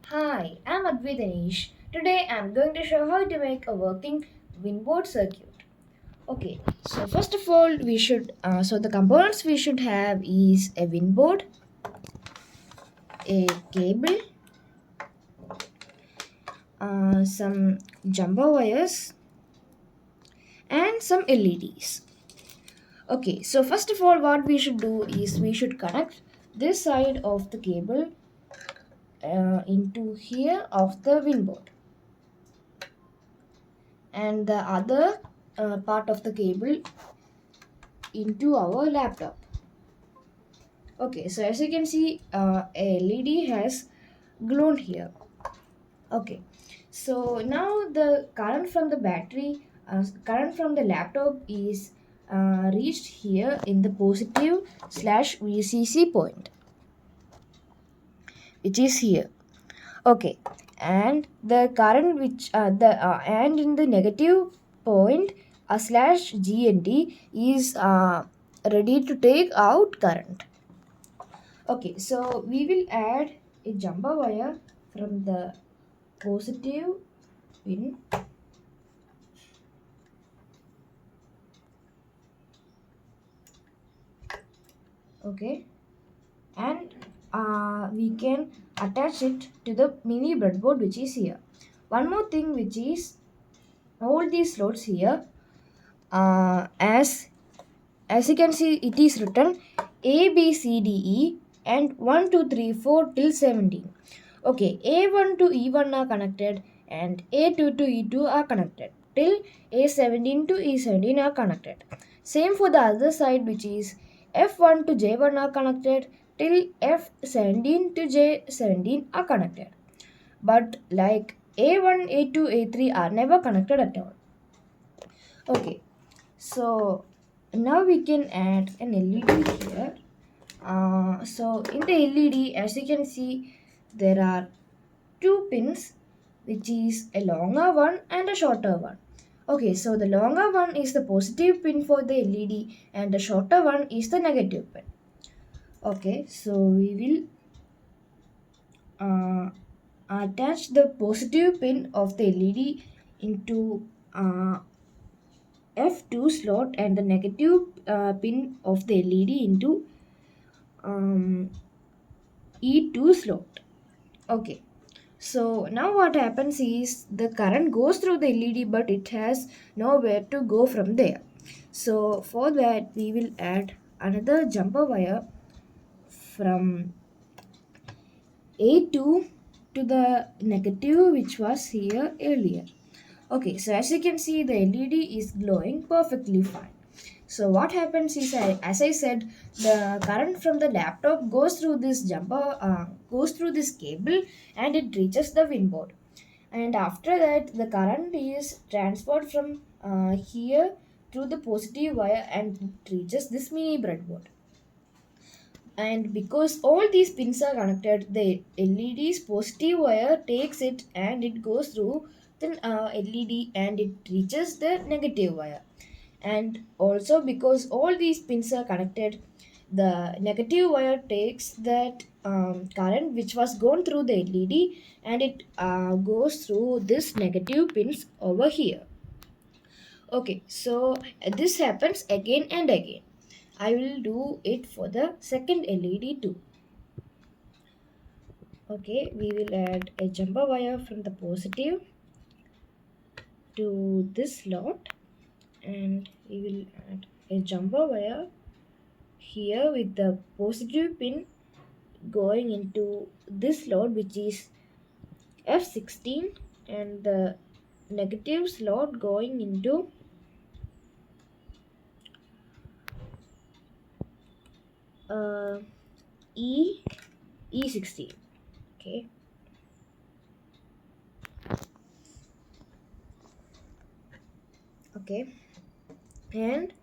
Hi, I'm Advitanish. Today I'm going to show how to make a working WiinBoard circuit. Okay, so first of all, the components we should have is a WiinBoard, a cable, some jumper wires, and some LEDs. Okay, so first of all, what we should do is we should connect this side of the cable into here of the WiinBoard, and the other part of the cable into our laptop. Okay, so as you can see, a LED has glowed here. Okay, so now the current from the battery, current from the laptop is reached here in the positive slash VCC point, which is here. Okay, and the current which the and in the negative point slash GND is ready to take out current. Okay, so we will add a jumper wire from the positive pin. Okay, and we can attach it to the mini breadboard which is here. One more thing which is all these slots here, as you can see, it is written A B C D E and 1 2 3 4 till 17. Okay, A1 to E1 are connected and A2 to E2 are connected till A17 to E17 are connected. Same for the other side, which is F1 to J1 are connected till F17 to J17 are connected. But like A1, A2, A3 are never connected at all. Okay, so now we can add an LED here. So in the LED, as you can see, there are two pins, which is a longer one and a shorter one. Okay, so the longer one is the positive pin for the LED and the shorter one is the negative pin. Okay, so we will attach the positive pin of the LED into F2 slot and the negative pin of the LED into um, E2 slot. Okay, so now what happens is the current goes through the LED, but it has nowhere to go from there. So for that we will add another jumper wire from A2 to the negative which was here earlier. Okay, so as you can see, the LED is glowing perfectly fine. So what happens is, as I said, the current from the laptop goes through this cable, and it reaches the WiinBoard. And after that, the current is transferred from here through the positive wire, and it reaches this mini breadboard. And because all these pins are connected, the LED's positive wire takes it and it goes through the LED and it reaches the negative wire. And also because all these pins are connected, the negative wire takes that current which was gone through the LED and it goes through this negative pins over here. Okay, so this happens again and again. I will do it for the second LED too. Okay, we will add a jumper wire from the positive to this slot, and we will add a jumper wire here with the positive pin going into this slot which is F16, and the negative slot going into uh, E16. Okay, okay, and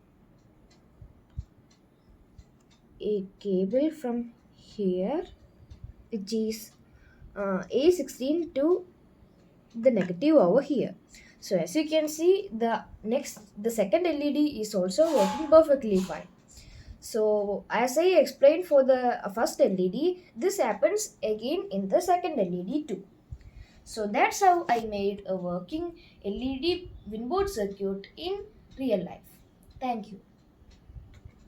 a cable from here which is A16 to the negative over here. So as you can see, the second LED is also working perfectly fine. So as I explained for the first LED, this happens again in the second LED too. So that's how I made a working LED WiinBoard circuit in real life. Thank you.